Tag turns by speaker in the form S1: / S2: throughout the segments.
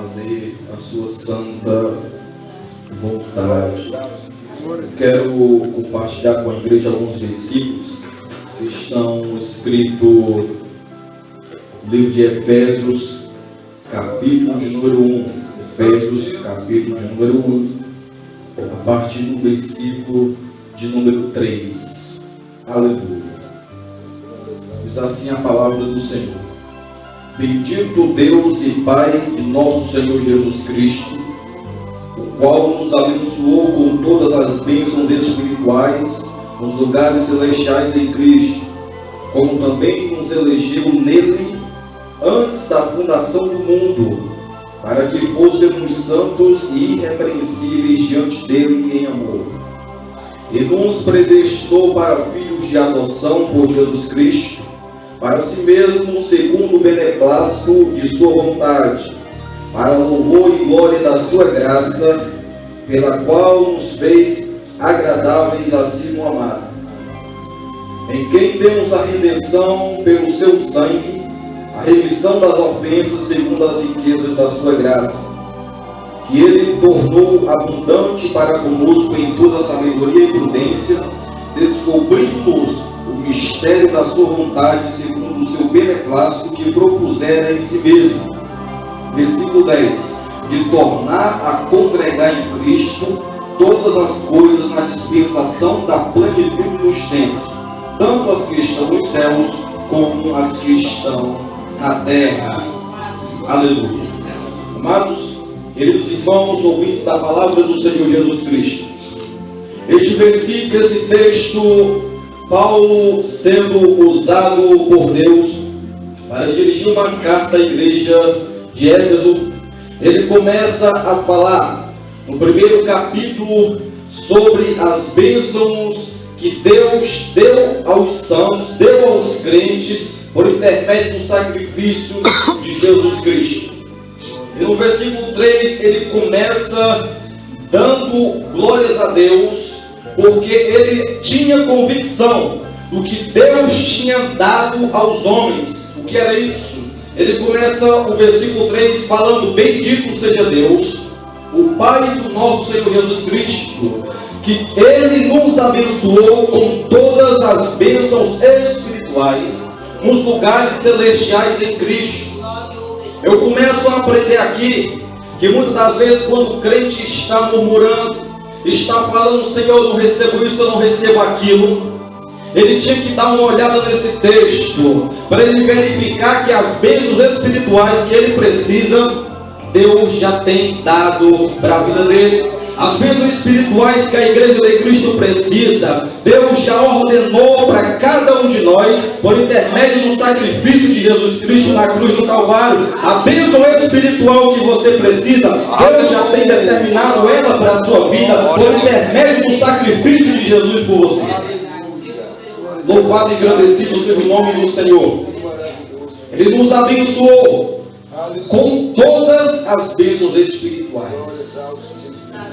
S1: fazer a sua santa vontade. Quero compartilhar com a igreja alguns versículos que estão escritos no livro de Efésios, capítulo de número 1. Efésios, capítulo de número 1, a partir do versículo de número 3. Aleluia. Diz assim a palavra do Senhor: Bendito Deus e Pai de nosso Senhor Jesus Cristo, o qual nos abençoou com todas as bênçãos espirituais nos lugares celestiais em Cristo, como também nos elegeu nele antes da fundação do mundo, para que fôssemos santos e irrepreensíveis diante dele em amor. E nos predestinou para filhos de adoção por Jesus Cristo, para si mesmo, segundo o beneplácito de sua vontade, para louvor e glória da sua graça, pela qual nos fez agradáveis a si no amado, em quem temos a redenção pelo seu sangue, a remissão das ofensas segundo as riquezas da sua graça, que ele tornou abundante para conosco em toda sabedoria e prudência, descobrindo-nos o mistério da sua vontade segundo o seu beneplácito que propusera em si mesmo. Versículo 10: de tornar a congregar em Cristo todas as coisas na dispensação da plenitude dos tempos, tanto as que estão nos céus como as que estão na terra. Aleluia. Amados, queridos irmãos, ouvintes da palavra do Senhor Jesus Cristo, este versículo, esse texto, Paulo sendo usado por Deus para dirigir uma carta à igreja de Éfeso, ele começa a falar no primeiro capítulo sobre as bênçãos que Deus deu aos santos, deu aos crentes por intermédio do sacrifício de Jesus Cristo. E no versículo 3 ele começa dando glórias a Deus, porque ele tinha convicção do que Deus tinha dado aos homens. O que era isso? Ele começa o versículo 3 falando: Bendito seja Deus, o Pai do nosso Senhor Jesus Cristo, que Ele nos abençoou com todas as bênçãos espirituais nos lugares celestiais em Cristo. Eu começo a aprender aqui que muitas das vezes quando o crente está murmurando, está falando: Senhor, eu não recebo isso, eu não recebo aquilo, ele tinha que dar uma olhada nesse texto para ele verificar que as bênçãos espirituais que ele precisa, Deus já tem dado para a vida dele. As bênçãos espirituais que a igreja de Cristo precisa, Deus já ordenou para cada um de nós, por intermédio do sacrifício de Jesus Cristo na cruz do Calvário. A bênção espiritual que você precisa, Deus já tem determinado ela para a sua vida, por intermédio do sacrifício de Jesus por você. Louvado e agradecido seja o nome do Senhor. Ele nos abençoou com todas as bênçãos espirituais.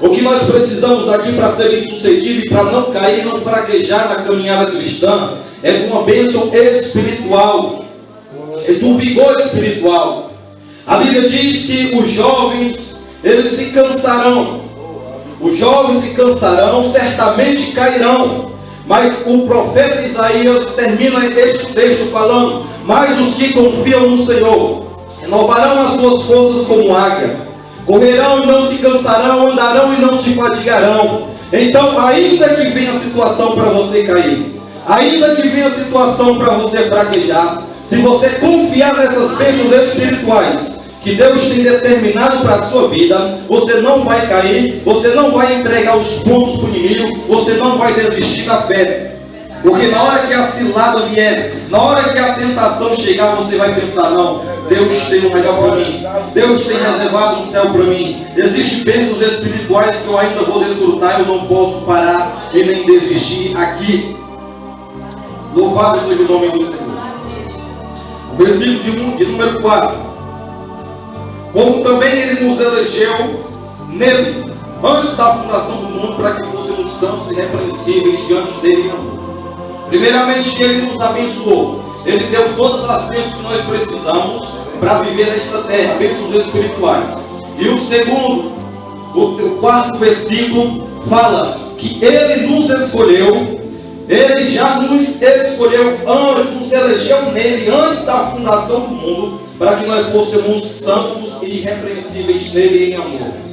S1: O que nós precisamos aqui para ser bem-sucedido e para não cair, não fraquejar na caminhada cristã, é de uma bênção espiritual, é de um vigor espiritual. A Bíblia diz que os jovens, eles se cansarão. Os jovens se cansarão, certamente cairão. Mas o profeta Isaías termina este texto falando: mas os que confiam no Senhor renovarão as suas forças como águia, correrão e não se cansarão, andarão e não se fadigarão. Então, ainda que venha a situação para você cair, ainda que venha a situação para você fraquejar, se você confiar nessas bênçãos espirituais que Deus tem determinado para a sua vida, você não vai cair, você não vai entregar os pontos para o inimigo, você não vai desistir da fé. Porque na hora que a cilada vier, na hora que a tentação chegar, você vai pensar: não, Deus tem o melhor para mim, Deus tem reservado um céu para mim, existem bênçãos espirituais que eu ainda vou desfrutar, eu não posso parar e nem desistir aqui. Louvado seja o nome do Senhor. O versículo de número 4: como também Ele nos elegeu nele, antes da fundação do mundo, para que fôssemos santos e irrepreensíveis diante dele em amor. Primeiramente, Ele nos abençoou. Ele deu todas as bênçãos que nós precisamos para viver nesta terra, bênçãos espirituais. E o segundo, o quarto versículo fala que Ele nos escolheu, Ele já nos escolheu antes, nos elegeu nele, antes da fundação do mundo, para que nós fôssemos santos e irrepreensíveis nele em amor.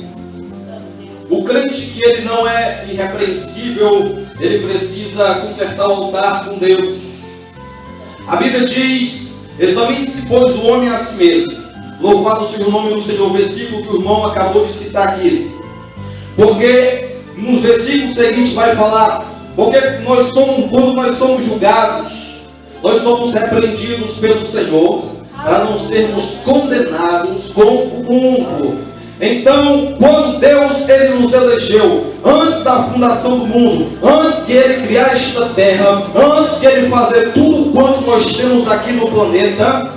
S1: O crente que ele não é irrepreensível, ele precisa consertar o altar com Deus. A Bíblia diz: examine-se, pois, o homem a si mesmo. Louvado seja o nome do Senhor. Versículo que o irmão acabou de citar aqui. Porque nos versículos seguintes vai falar: porque nós somos, quando nós somos julgados, nós somos repreendidos pelo Senhor, para não sermos condenados com o mundo. Então, quando Deus ele nos elegeu, antes da fundação do mundo, antes de Ele criar esta terra, antes de Ele fazer tudo quanto nós temos aqui no planeta,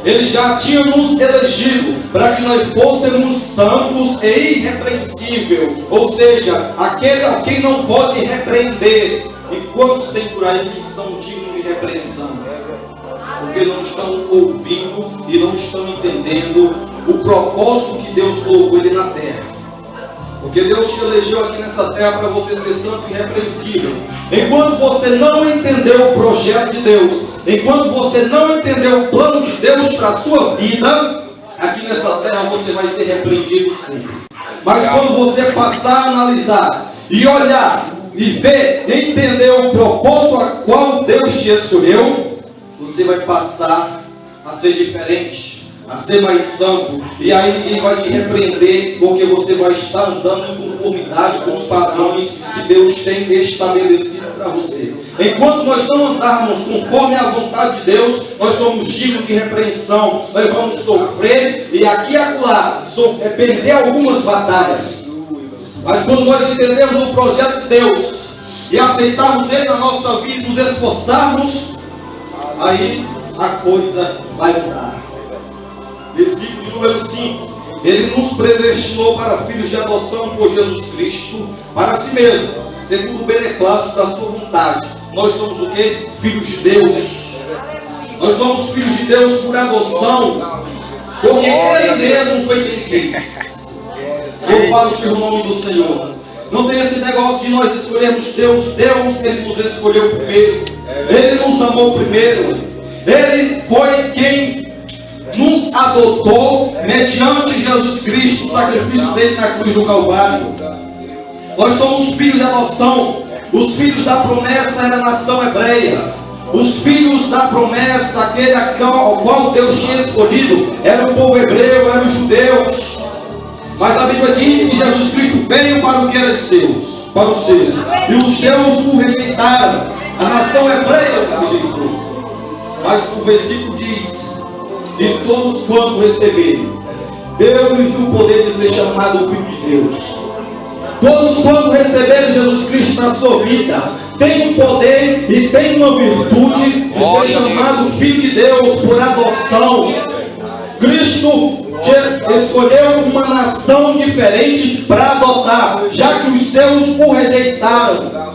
S1: Ele já tinha nos elegido para que nós fôssemos santos e irrepreensíveis, ou seja, aquele a quem não pode repreender. E quantos tem por aí que estão dignos de repreensão? Porque não estão ouvindo e não estão entendendo o propósito que Deus colocou ele na terra. Porque Deus te elegeu aqui nessa terra para você ser santo e irrepreensível. Enquanto você não entendeu o projeto de Deus, enquanto você não entendeu o plano de Deus para a sua vida, aqui nessa terra você vai ser repreendido sim. Mas quando você passar a analisar e olhar e ver e entender o propósito a qual Deus te escolheu, você vai passar a ser diferente, a ser mais santo, e aí ninguém vai te repreender, porque você vai estar andando em conformidade com os padrões que Deus tem estabelecido para você. Enquanto nós não andarmos conforme a vontade de Deus, nós somos dignos de repreensão, nós vamos sofrer e aqui e acolá perder algumas batalhas. Mas quando nós entendemos o projeto de Deus e aceitarmos Ele na nossa vida e nos esforçarmos, aí a coisa vai mudar. Versículo número 5. Ele nos predestinou para filhos de adoção por Jesus Cristo, para si mesmo, segundo o beneplácito da sua vontade. Nós somos o quê? Filhos de Deus. Nós somos filhos de Deus por adoção, porque Ele mesmo foi quem quis. Louvado seja o nome do Senhor. Não tem esse negócio de nós escolhermos Deus. Deus, Ele nos escolheu primeiro. Ele nos amou primeiro. Ele foi quem nos adotou mediante Jesus Cristo, o sacrifício dele na cruz do Calvário. Nós somos filhos de adoção. Os filhos da promessa era a nação hebreia. Os filhos da promessa, aquele ao qual Deus tinha escolhido, era o povo hebreu, eram os judeus. Mas a Bíblia diz que Jesus Cristo veio para o que era seus, para os seus, e os seus o rejeitaram. A nação hebreia o rejeitou. Mas o versículo diz: e todos quanto receberem, deu-lhes o poder de ser chamado filho de Deus. Todos quanto receberem Jesus Cristo na sua vida, tem um poder e tem uma virtude de ser chamado filho de Deus por adoção. Cristo escolheu uma nação diferente para adotar, já que os seus o rejeitaram.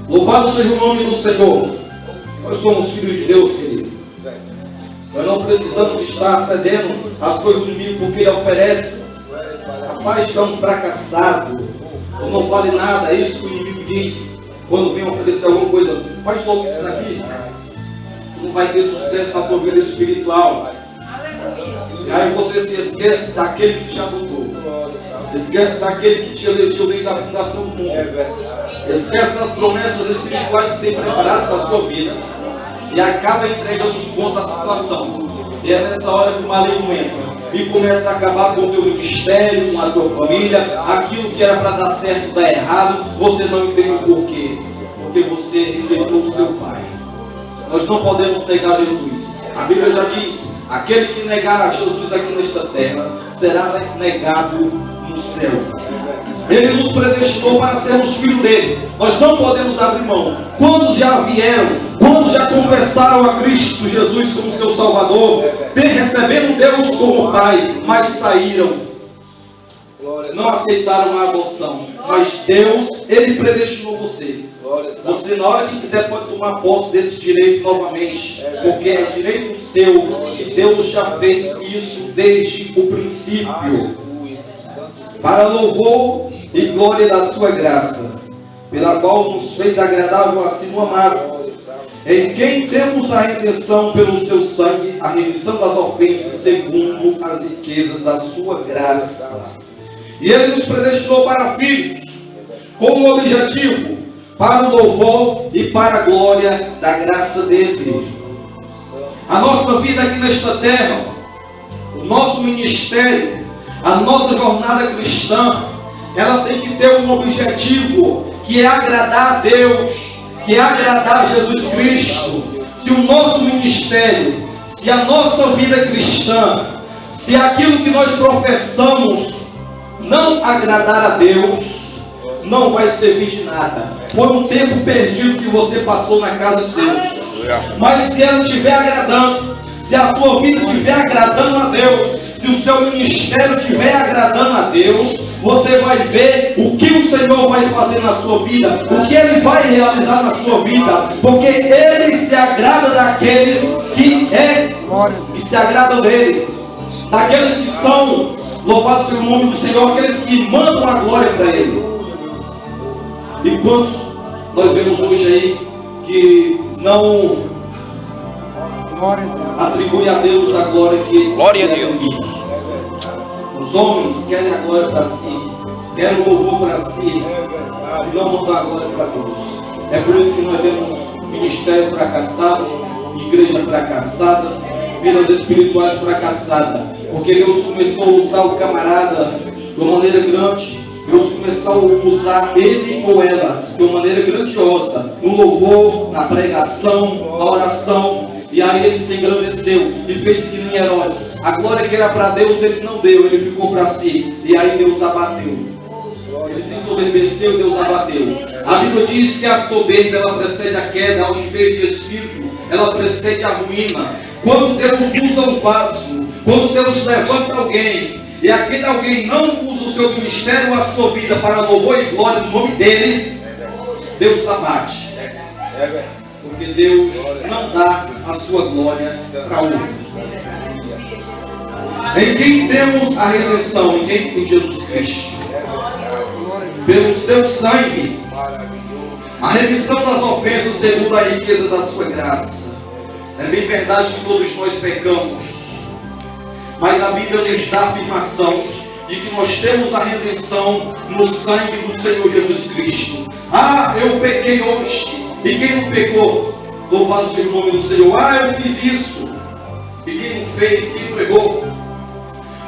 S1: Louvado seja o nome do Senhor. Nós somos filhos de Deus, querido. Nós não precisamos estar cedendo às coisas do inimigo, porque ele oferece. Rapaz, está um fracassado, ou não vale nada. É isso que o inimigo diz quando vem oferecer alguma coisa. Faz logo isso daqui, não vai ter sucesso na tua vida espiritual. E aí você se esquece daquele que te adotou, esquece daquele que te elegeu desde a fundação do mundo, esquece das promessas espirituais que tem preparado para a sua vida e acaba entregando os pontos da situação. E é nessa hora que o maligno entra e começa a acabar com o teu ministério, com a tua família. Aquilo que era para dar certo dá errado. Você não entende o porquê, porque você rejeitou o seu pai. Nós não podemos negar Jesus. A Bíblia já diz: aquele que negar Jesus aqui nesta terra será negado no céu. Ele nos predestinou para sermos filhos dele. Nós não podemos abrir mão. Quantos já vieram, quantos já confessaram a Cristo Jesus como seu Salvador, recebendo Deus como Pai, mas saíram, não aceitaram a adoção. Mas Deus, Ele predestinou você Você, na hora que quiser, pode tomar posse desse direito novamente, porque é direito seu, e Deus já fez isso desde o princípio, para louvor e glória da sua graça, pela qual nos fez agradável assim no amado, em quem temos a redenção pelo seu sangue, a remissão das ofensas segundo as riquezas da sua graça. E Ele nos predestinou para filhos, com o objetivo, para o louvor e para a glória da graça dele. A nossa vida aqui nesta terra, o nosso ministério, a nossa jornada cristã, ela tem que ter um objetivo, que é agradar a Deus, que é agradar a Jesus Cristo. Se o nosso ministério, se a nossa vida cristã, se aquilo que nós professamos não agradar a Deus, não vai servir de nada. Foi um tempo perdido que você passou na casa de Deus. Mas se ela estiver agradando, se a sua vida estiver agradando a Deus, se o seu ministério estiver agradando a Deus, você vai ver o que o Senhor vai fazer na sua vida, o que Ele vai realizar na sua vida, porque Ele se agrada daqueles que se agradam dele, daqueles que são, louvado seja o nome do Senhor, aqueles que mandam a glória para Ele. E quantos nós vemos hoje aí que não atribui a Deus a glória que Ele
S2: glória a Deus.
S1: Os homens querem a glória para si, querem o louvor para si, e não mandam a glória para Deus. É por isso que nós vemos ministério fracassado, igreja fracassada, vidas espirituais fracassadas, porque Deus começou a usar o camarada de uma maneira grande. Deus começou a usar ele ou ela de uma maneira grandiosa, no louvor, na pregação, na oração, e aí ele se engrandeceu e fez que nem Herodes. A glória que era para Deus ele não deu, ele ficou para si, e aí Deus abateu. Ele se ensoberbeceu, Deus abateu. A Bíblia diz que a soberba ela precede a queda, a altivez de espírito ela precede a ruína. Quando Deus usa um vaso, quando Deus levanta alguém, e aquele alguém não usa o seu ministério ou a sua vida para louvor e glória do nome dele, Deus abate. Porque Deus não dá a sua glória para outro. Em quem temos a redenção, em quem? Em Jesus Cristo. Pelo seu sangue, a remissão das ofensas segundo a riqueza da sua graça. É bem verdade que todos nós pecamos, mas a Bíblia nos dá a afirmação de que nós temos a redenção no sangue do Senhor Jesus Cristo. Ah, eu pequei hoje. E quem não pecou? Louvado seja o nome do Senhor. Ah, eu fiz isso. E quem não fez? Quem não pegou?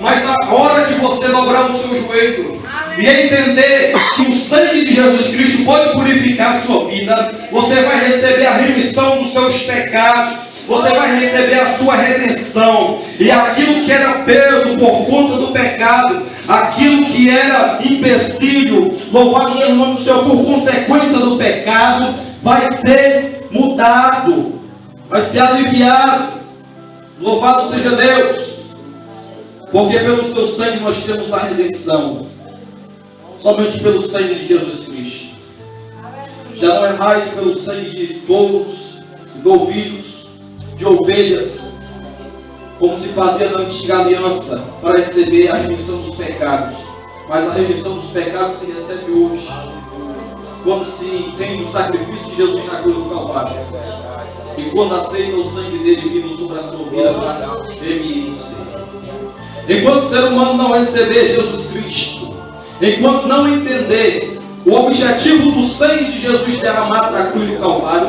S1: Mas na hora de você dobrar o seu joelho e entender que o sangue de Jesus Cristo pode purificar a sua vida, você vai receber a remissão dos seus pecados, você vai receber a sua redenção, e aquilo que era peso por conta do pecado, aquilo que era empecilho, louvado seja o nome do Senhor, por consequência do pecado, vai ser mudado, vai ser aliviado. Louvado seja Deus, porque pelo seu sangue nós temos a redenção, somente pelo sangue de Jesus Cristo. Já não é mais pelo sangue de touros, de novilhos, de ovelhas, como se fazia na antiga aliança, para receber a remissão dos pecados. Mas a remissão dos pecados se recebe hoje, quando se entende o sacrifício de Jesus na cruz do Calvário, e quando aceita o sangue dele vindo sobre a sua vida para remir você. Enquanto o ser humano não receber Jesus Cristo, enquanto não entender o objetivo do sangue de Jesus derramado na cruz do Calvário,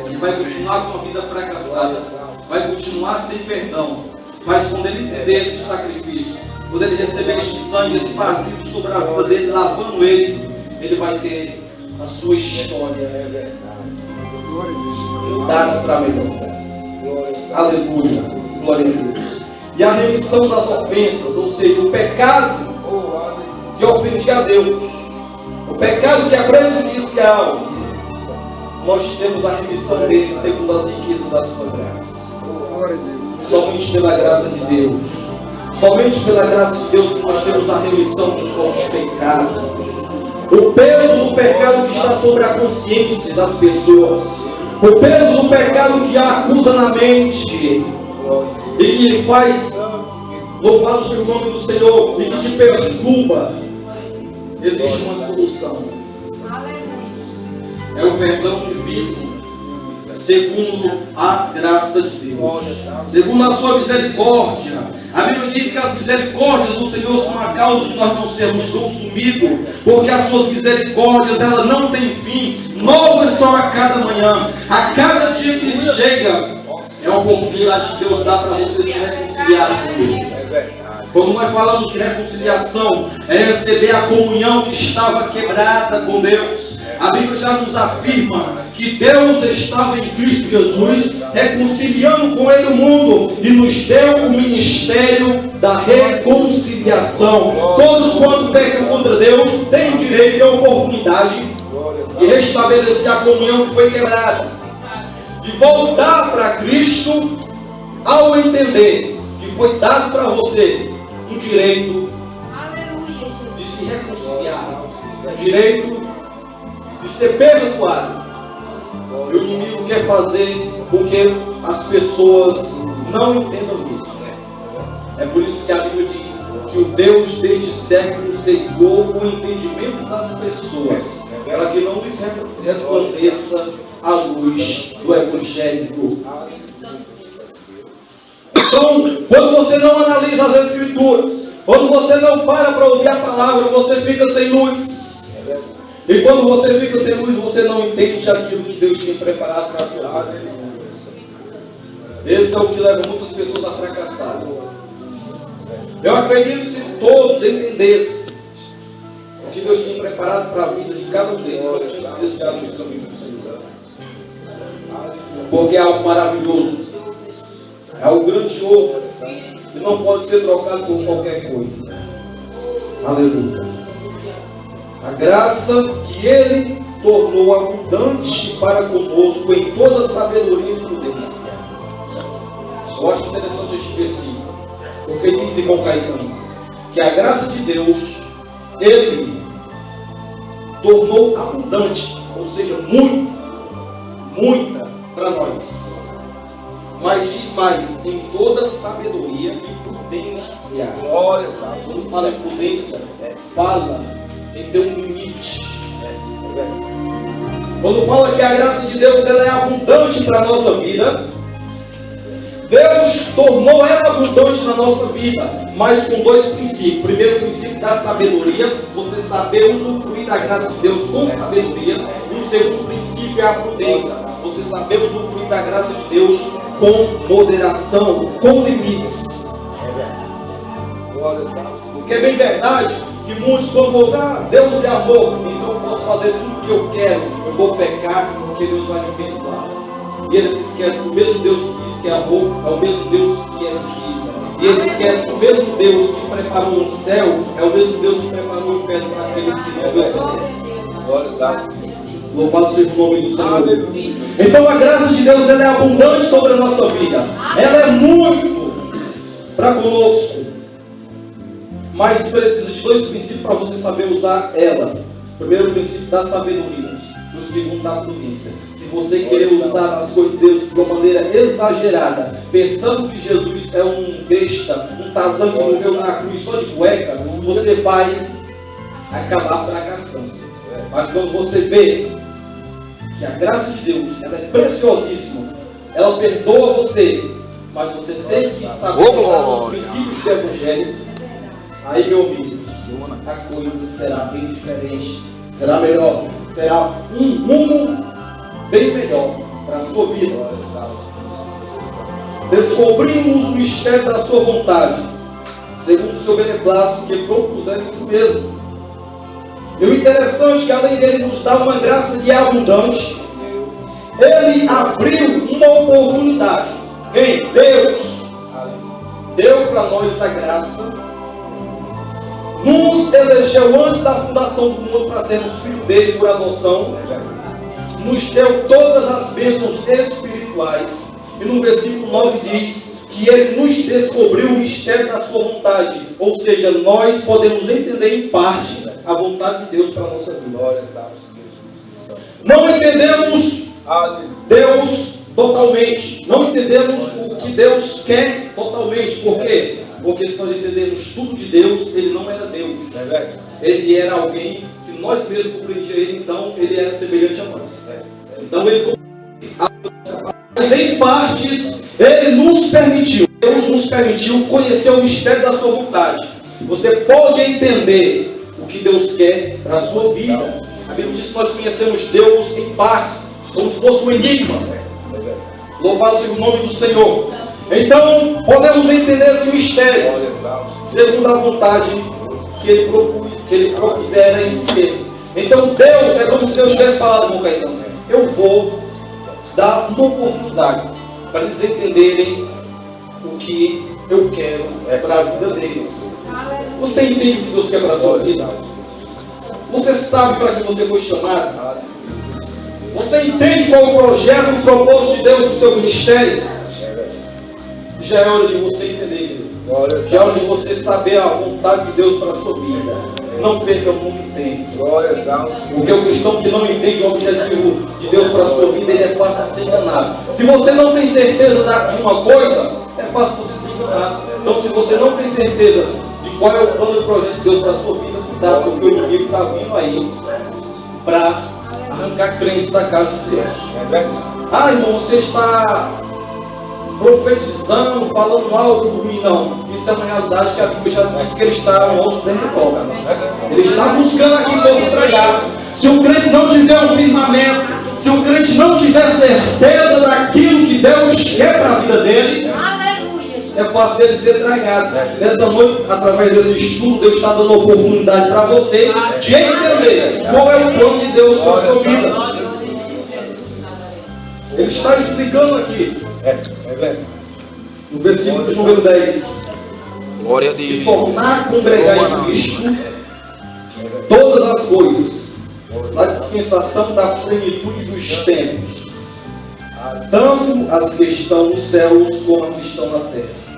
S1: ele vai continuar com a vida fracassada, vai continuar sem perdão. Mas quando ele entender esse sacrifício, quando ele receber este sangue, esse vazio sobre a vida dele, lavando ele vai ter a sua história mudada para melhor. Aleluia, glória a Deus. E a remissão das ofensas, ou seja, o pecado que ofende a Deus, o pecado que é prejudicial, nós temos a remissão dele segundo as riquezas da sua graça. Somente pela graça de Deus, somente pela graça de Deus que nós temos a remissão dos nossos pecados. O peso do pecado que está sobre a consciência das pessoas. O peso do pecado que a acusa na mente. E que lhe faz louvar o seu nome do Senhor. E que te perturba. Existe uma solução. É o perdão divino. Segundo a graça de Deus. Segundo a sua misericórdia. A Bíblia diz que as misericórdias do Senhor são a causa de nós não sermos consumidos, porque as suas misericórdias, elas não têm fim, novas são a cada manhã. A cada dia que chega, é uma oportunidade que Deus dá para você se reconciliar com Ele. Quando nós falamos de reconciliação, é receber a comunhão que estava quebrada com Deus. A Bíblia já nos afirma que Deus estava em Cristo Jesus, reconciliando com Ele o mundo, e nos deu o ministério da reconciliação. Todos quanto pecam contra Deus têm o direito e a oportunidade de restabelecer a comunhão que foi quebrada, de voltar para Cristo, ao entender que foi dado para você o direito de se reconciliar, o direito de ser perdoado. E o inimigo quer fazer com que as pessoas não entendam isso. É por isso que a Bíblia diz que o Deus deste século cegou o entendimento das pessoas, para que não lhes resplandeça a luz do Evangelho. Então, quando você não analisa as Escrituras, quando você não para ouvir a palavra, você fica sem luz. E quando você fica sem luz, você não entende aquilo que Deus tinha preparado para a sua vida. Esse é o que leva muitas pessoas a fracassar. Eu acredito que se todos entendessem o que Deus tinha preparado para a vida de cada um deles, não tinha se desviado dos caminhos do Senhor. Porque é algo maravilhoso, é algo grandioso, que não pode ser trocado por qualquer coisa. Aleluia. A graça que Ele tornou abundante para conosco em toda sabedoria e prudência. Eu acho interessante este versículo, porque diz irmão Caetano que a graça de Deus Ele tornou abundante, ou seja, muita para nós. Mas diz mais, em toda sabedoria e prudência. Glória a Deus. Quando fala em prudência, fala em ter um limite. Quando fala que a graça de Deus ela é abundante para a nossa vida, Deus tornou ela abundante na nossa vida, mas com dois princípios. O primeiro princípio da sabedoria, você saber usufruir da graça de Deus com sabedoria. E o segundo princípio é a prudência, você saber usufruir da graça de Deus com moderação, com limites. Porque é bem verdade que muitos, quando ouvem, Deus é amor, então eu posso fazer tudo o que eu quero, eu vou pecar porque Deus vai me perdoar. E ele se esquece que o mesmo Deus que diz que é amor é o mesmo Deus que é justiça. E ele esquece que o mesmo Deus que preparou o céu é o mesmo Deus que preparou o inferno para aqueles que não obedecem. Louvado seja o nome do Senhor. Então a graça de Deus ela é abundante sobre a nossa vida. Ela é muito para conosco. Mas precisa de dois princípios para você saber usar ela. O primeiro princípio da sabedoria. E o segundo da prudência. Se você querer usar as coisas de Deus de uma maneira exagerada, pensando que Jesus é um besta, um Tarzan que morreu na cruz só de cueca, você vai acabar fracassando. Mas quando você vê que a graça de Deus ela é preciosíssima, ela perdoa você, mas você tem que saber usar os princípios do Evangelho, aí meu amigo, a coisa será bem diferente, será melhor, terá um rumo bem melhor para a sua vida. Descobrimos o mistério da sua vontade, segundo o seu beneplácito que propuseram em si mesmo. E o interessante é que além dele nos dar uma graça que é abundante, ele abriu uma oportunidade. Quem? Deus deu para nós a graça, nos elegeu antes da fundação do mundo para sermos filhos dele por adoção, nos deu todas as bênçãos espirituais. E no versículo 9 diz que ele nos descobriu o mistério da sua vontade, ou seja, nós podemos entender em parte a vontade de Deus para a nossa vida. Não entendemos Deus totalmente. Não entendemos o que Deus quer totalmente. Por quê? Porque se nós entendemos tudo de Deus, Ele não era Deus. Ele era alguém que nós mesmos compreendíamos Ele, então Ele era semelhante a nós. Então Ele, mas em partes, Ele nos permitiu, Deus nos permitiu conhecer o mistério da sua vontade. Você pode entender o que Deus quer para a sua vida. A Bíblia diz que nós conhecemos Deus em partes, como se fosse um enigma. Louvado seja o nome do Senhor. Então, podemos entender esse mistério, segundo a vontade que Ele propusera em si. Então, Deus, é como se Deus tivesse falado, irmão Caetano, eu vou dar uma oportunidade para eles entenderem o que eu quero para a vida deles. Você entende o que Deus quer para a sua vida? Você sabe para que você foi chamado? Você entende qual é o projeto, o propósito de Deus no seu ministério? Já é hora de você entender, querido. Já é hora de você saber a vontade de Deus para a sua vida. Não perca muito tempo. Porque o cristão que não entende o objetivo de Deus para a sua vida, ele é fácil de ser enganado. Se você não tem certeza de uma coisa, é fácil você ser enganado. Então, se você não tem certeza de qual é o plano e o projeto de Deus para a sua vida, cuidado, porque o inimigo está vindo aí para arrancar crença da casa de Deus. Ah, irmão, você está profetizando, falando algo ruim. Não, isso é uma realidade que a Bíblia já diz que ele está no nosso território. Ele está buscando aqui que possa entregar. Se o crente não tiver um firmamento, se o crente não tiver certeza daquilo que Deus quer para a vida dele, é fácil dele ser entregado. Nessa noite, através desse estudo, Deus está dando oportunidade para você de entender qual é o plano de Deus para a sua vida. Ele está explicando aqui, no versículo de número 10,
S2: Glória a Deus.
S1: se tornar congregar em Cristo todas as coisas, na dispensação da plenitude dos tempos, tanto as que estão nos céus como as que estão na terra.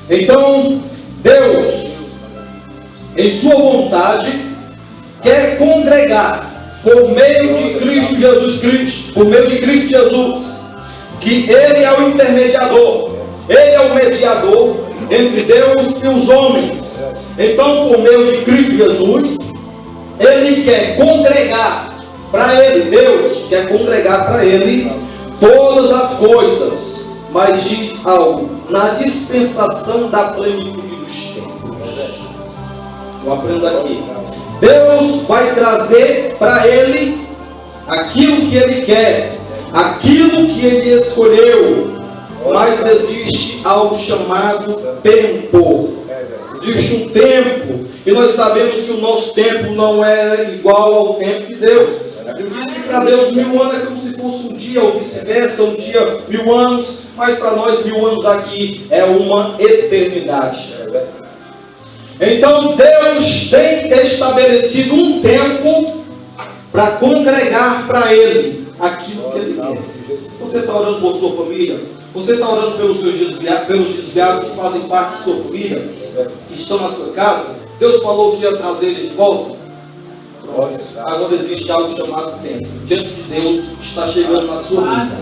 S1: Então, Deus, em sua vontade, quer congregar por meio de Cristo Jesus, por meio de Cristo Jesus, que Ele é o intermediador, Ele é o mediador entre Deus e os homens. Então, por meio de Cristo Jesus, Ele quer congregar para Ele, Deus quer congregar para Ele todas as coisas, mas diz algo, na dispensação da plenitude dos tempos. Eu aprendo aqui. Deus vai trazer para Ele aquilo que Ele quer, aquilo que Ele escolheu, mas existe algo chamado tempo. Existe um tempo, e nós sabemos que o nosso tempo não é igual ao tempo de Deus. Eu disse que para Deus 1000 anos é como se fosse um dia, ou vice-versa, um dia 1000 anos, mas para nós 1000 anos aqui é uma eternidade. Então Deus tem estabelecido um tempo para congregar para Ele aquilo que Ele quer. Você está orando por sua família? Você está orando pelos seus desviados que fazem parte da sua família, que estão na sua casa? Deus falou que ia trazer eles de volta. Agora existe algo chamado tempo. Diante de Deus está chegando na sua vida.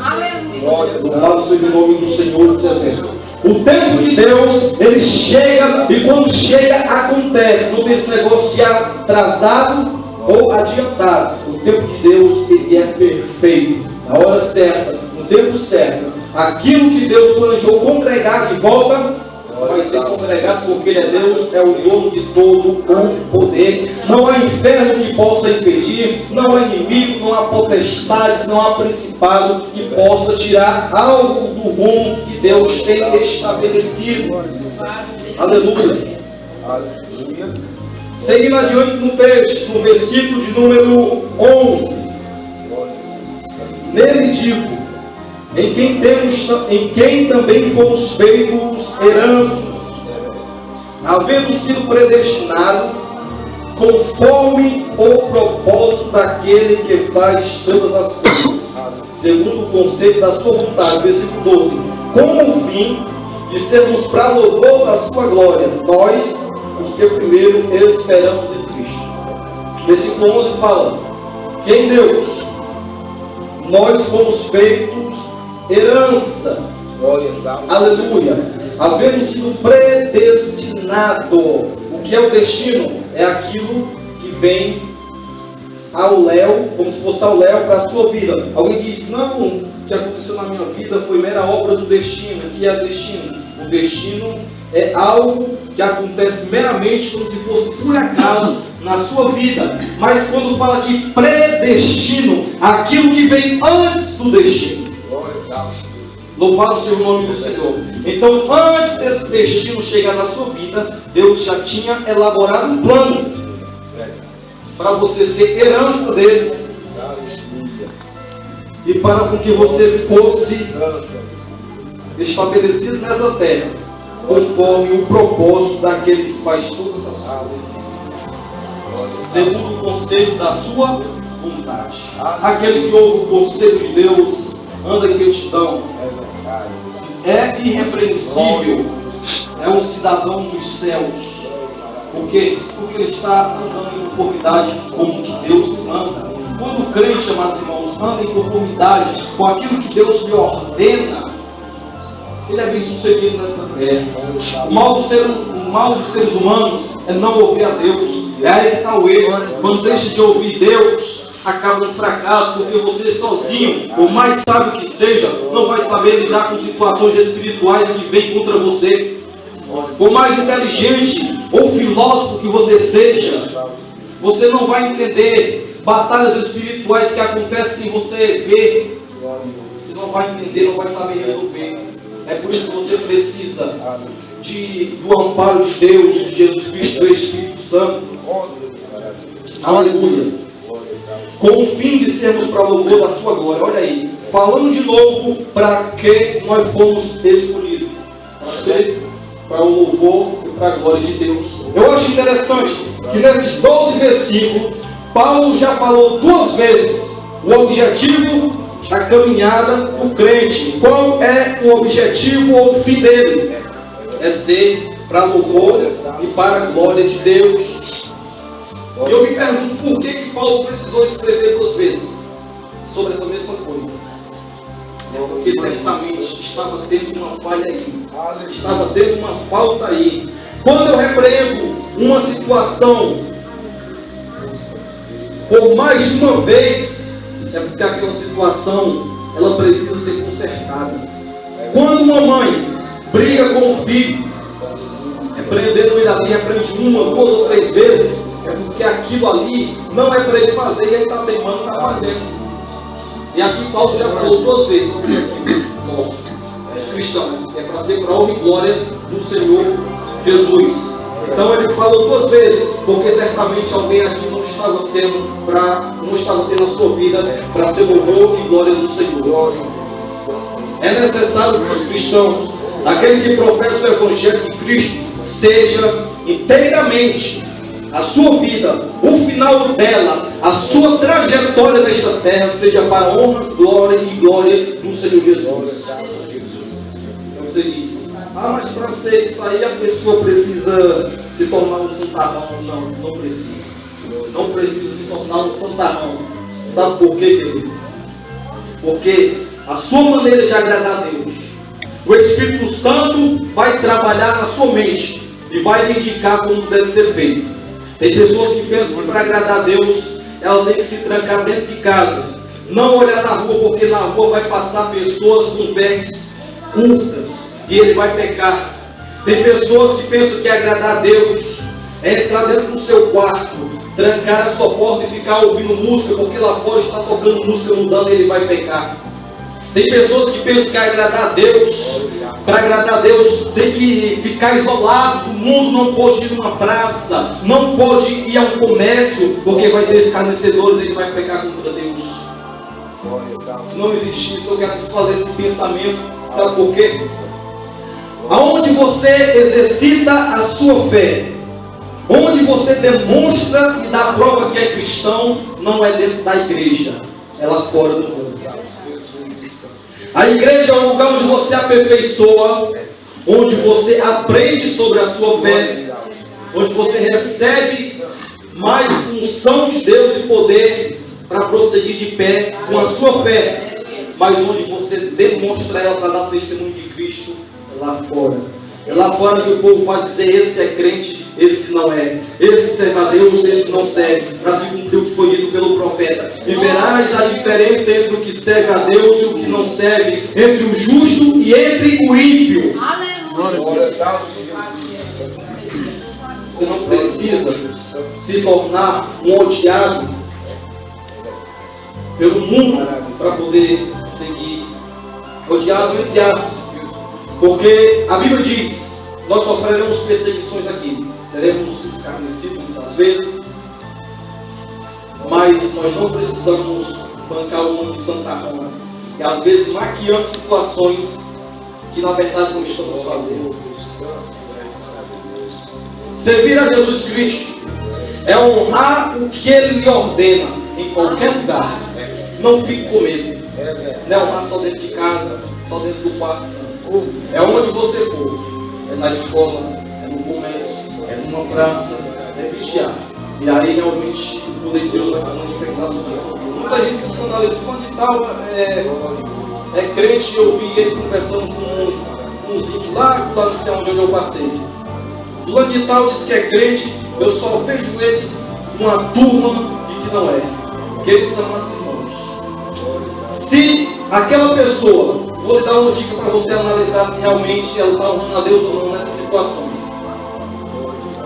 S1: Louvado seja o nome do Senhor dos Exércitos. O tempo de Deus, ele chega, e quando chega, acontece. Não tem esse negócio de atrasado ou adiantado. O tempo de Deus, ele é perfeito. Na hora certa, no tempo certo. Aquilo que Deus planejou congregar de volta, vai ser congregado, porque Ele é Deus, é o dono de todo o poder. Não há inferno que possa impedir, não há inimigo, não há potestades, não há principado que possa tirar algo do rumo que Deus tem estabelecido. Aleluia. Seguindo adiante no texto, no versículo de número 11. Nele digo, em quem também fomos feitos herança, havendo sido predestinado conforme o propósito daquele que faz todas as coisas, segundo o conceito da sua vontade. Versículo 12. Com o fim de sermos para louvor da sua glória, nós
S3: os que primeiro esperamos em Cristo. Versículo 11 fala que em Deus nós fomos feitos herança. Aleluia. Havendo sido predestinado. O que é o destino? É aquilo que vem ao léu, como se fosse ao léu para a sua vida. Alguém diz, não, o que aconteceu na minha vida foi mera obra do destino. O que é destino? O destino é algo que acontece meramente como se fosse por acaso na sua vida. Mas quando fala de predestino, aquilo que vem antes do destino. Louvado seja o nome do Senhor. Então, antes desse destino chegar na sua vida, Deus já tinha elaborado um plano para você ser herança dele e para com que você fosse estabelecido nessa terra conforme o propósito daquele que faz todas as coisas segundo o conselho da sua vontade. Aquele que ouve o conselho de Deus anda em retidão, é irrepreensível, é um cidadão dos céus. Por quê? Porque ele está andando em conformidade com o que Deus anda. Quando o crente, amados irmãos, anda em conformidade com aquilo que Deus lhe ordena, ele é bem sucedido nessa terra. O mal dos seres humanos é não ouvir a Deus. É aí que está o erro. Quando deixa de ouvir Deus, acaba um fracasso, porque você sozinho, por mais sábio que seja, não vai saber lidar com situações espirituais que vêm contra você. Por mais inteligente ou filósofo que você seja, você não vai entender batalhas espirituais que acontecem sem você ver. Você não vai entender, não vai saber resolver. É por isso que você precisa do amparo de Deus, de Jesus Cristo, do Espírito Santo. Aleluia. Com o fim de sermos para o louvor da sua glória. Olha aí, falando de novo para que nós fomos escolhidos. Para ser para o louvor e para a glória de Deus. Eu acho interessante que nesses 12 versículos, Paulo já falou 2 vezes o objetivo da caminhada do crente. Qual é o objetivo ou o fim dele? É ser para louvor e para a glória de Deus. E eu me pergunto por que Paulo precisou escrever 2 vezes sobre essa mesma coisa. Porque certamente estava tendo uma falha aí, estava tendo uma falta aí. Quando eu repreendo uma situação por mais de uma vez, é porque aquela situação ela precisa ser consertada. Quando uma mãe briga com o filho, repreendendo ele ali, repreende 1, 2 ou 3 vezes, é porque aquilo ali não é para ele fazer e ele está teimando, está fazendo. E aqui Paulo já falou 2 vezes o objetivo nosso, os cristãos, é para ser para a honra e glória do Senhor Jesus. Então ele falou 2 vezes, porque certamente alguém aqui não estava tendo a sua vida para ser louvor e glória do Senhor. É necessário que os cristãos, aquele que professa o Evangelho de Cristo, seja inteiramente a sua vida, o final dela, a sua trajetória nesta terra, seja para a honra, glória e glória do Senhor Jesus. Então você diz, mas para ser isso aí a pessoa precisa se tornar um santarrão. Não precisa. Não precisa se tornar um santarrão. Sabe por quê, querido? Porque a sua maneira de agradar a Deus, o Espírito Santo vai trabalhar na sua mente e vai lhe indicar como deve ser feito. Tem pessoas que pensam que para agradar a Deus, ela tem que se trancar dentro de casa, não olhar na rua, porque na rua vai passar pessoas com vestes curtas e ele vai pecar. Tem pessoas que pensam que agradar a Deus é entrar dentro do seu quarto, trancar a sua porta e ficar ouvindo música, porque lá fora está tocando música mudando e ele vai pecar. Tem pessoas que pensam que agradar a Deus, para agradar a Deus tem que ficar isolado do mundo, não pode ir numa praça, não pode ir a um comércio, porque vai ter escarnecedores e ele vai pecar contra Deus. Não existe isso, eu quero desfazer esse pensamento. Sabe por quê? Aonde você exercita a sua fé, onde você demonstra e dá prova que é cristão, não é dentro da igreja, é lá fora do mundo. A igreja é um lugar onde você aperfeiçoa, onde você aprende sobre a sua fé, onde você recebe mais unção de Deus e poder para prosseguir de pé com a sua fé, mas onde você demonstra ela para dar testemunho de Cristo lá fora. É lá fora que o povo vai dizer: esse é crente, esse não é. Esse serve a Deus, esse não serve. Para se cumprir o que foi dito pelo profeta. E verás a diferença entre o que serve a Deus e o que não serve, entre o justo e entre o ímpio. Você não precisa se tornar um odiado pelo mundo para poder seguir. Odiado entre aspas. Porque a Bíblia diz: nós sofreremos perseguições aqui, seremos escarnecidos muitas vezes, mas nós não precisamos bancar o nome de Santa Roma e às vezes maquiando situações que na verdade não estamos fazendo. Servir a Jesus Cristo é honrar o que Ele lhe ordena em qualquer lugar. Não fique com medo. Não é honrar só dentro de casa, só dentro do quarto. É onde você for. É na escola, é no comércio, é numa praça, é vigiar. E aí realmente o poder de Deus vai se manifestar sobre isso. Muita gente se escandaliza, quando e tal é crente. Eu vi ele conversando com uns índios lá no céu onde eu passei. Fulano de tal disse que é crente, eu só vejo ele uma turma de que não é. Queridos amados irmãos, se aquela pessoa, vou lhe dar uma dica para você analisar se realmente ela está honrando a Deus ou não nessas situações.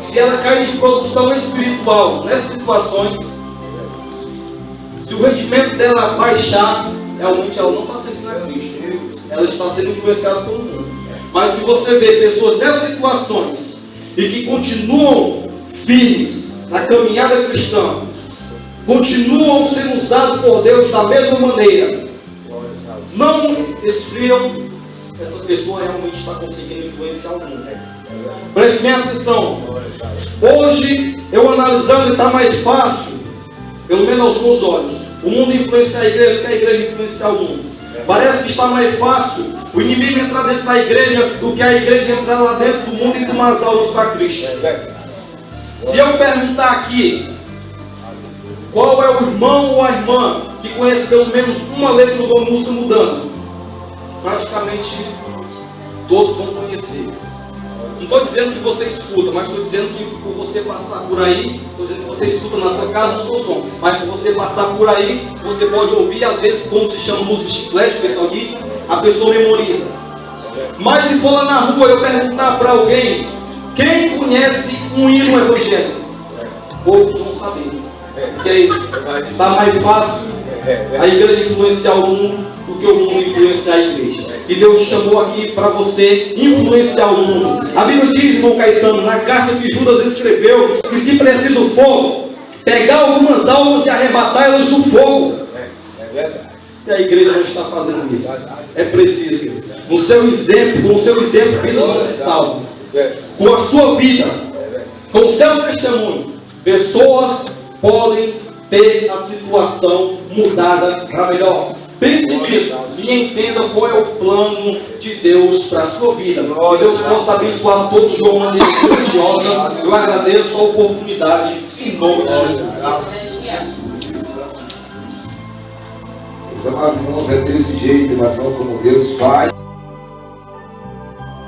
S3: Se ela cair de produção espiritual nessas situações, se o rendimento dela baixar, realmente ela não está seguindo a Cristo. Ela está sendo influenciada pelo mundo. Mas se você vê pessoas nessas situações e que continuam firmes na caminhada cristã, continuam sendo usados por Deus da mesma maneira, não esfriam, essa pessoa realmente está conseguindo influenciar o mundo. Preste bem atenção. Hoje, eu analisando, está mais fácil, pelo menos aos meus olhos, o mundo influenciar a igreja do que a igreja influenciar o mundo. Parece que está mais fácil o inimigo entrar dentro da igreja do que a igreja entrar lá dentro do mundo e tomar as almas para Cristo. Se eu perguntar aqui qual é o irmão ou a irmã que conhece pelo menos uma letra de uma música mudando, praticamente todos vão conhecer. Não estou dizendo que você escuta, mas estou dizendo que por você passar por aí, estou dizendo que você escuta na sua casa no seu som, mas por você passar por aí, você pode ouvir, às vezes, como se chama música chiclete, o pessoal diz, a pessoa memoriza. Mas se for lá na rua eu perguntar para alguém, quem conhece um hino evangélico? Poucos vão saber. Que é isso? Está mais fácil a igreja influenciar o mundo do que o mundo influenciar a igreja. E Deus chamou aqui para você influenciar o mundo. A Bíblia diz, irmão Caetano, na carta que Judas escreveu, que se preciso for, pegar algumas almas e arrebatá-las do fogo. E a igreja não está fazendo isso. É preciso. Com o seu exemplo, vidas não se salvam. Com a sua vida, com o seu testemunho, pessoas podem ter a situação mudada para melhor. Pense nisso e entenda qual é o plano de Deus para a sua vida. Que Deus possa abençoar todos de uma maneira grandiosa. Eu agradeço a oportunidade em nome de Jesus.
S4: Meus amados irmãos, é desse jeito, mas não como Deus faz.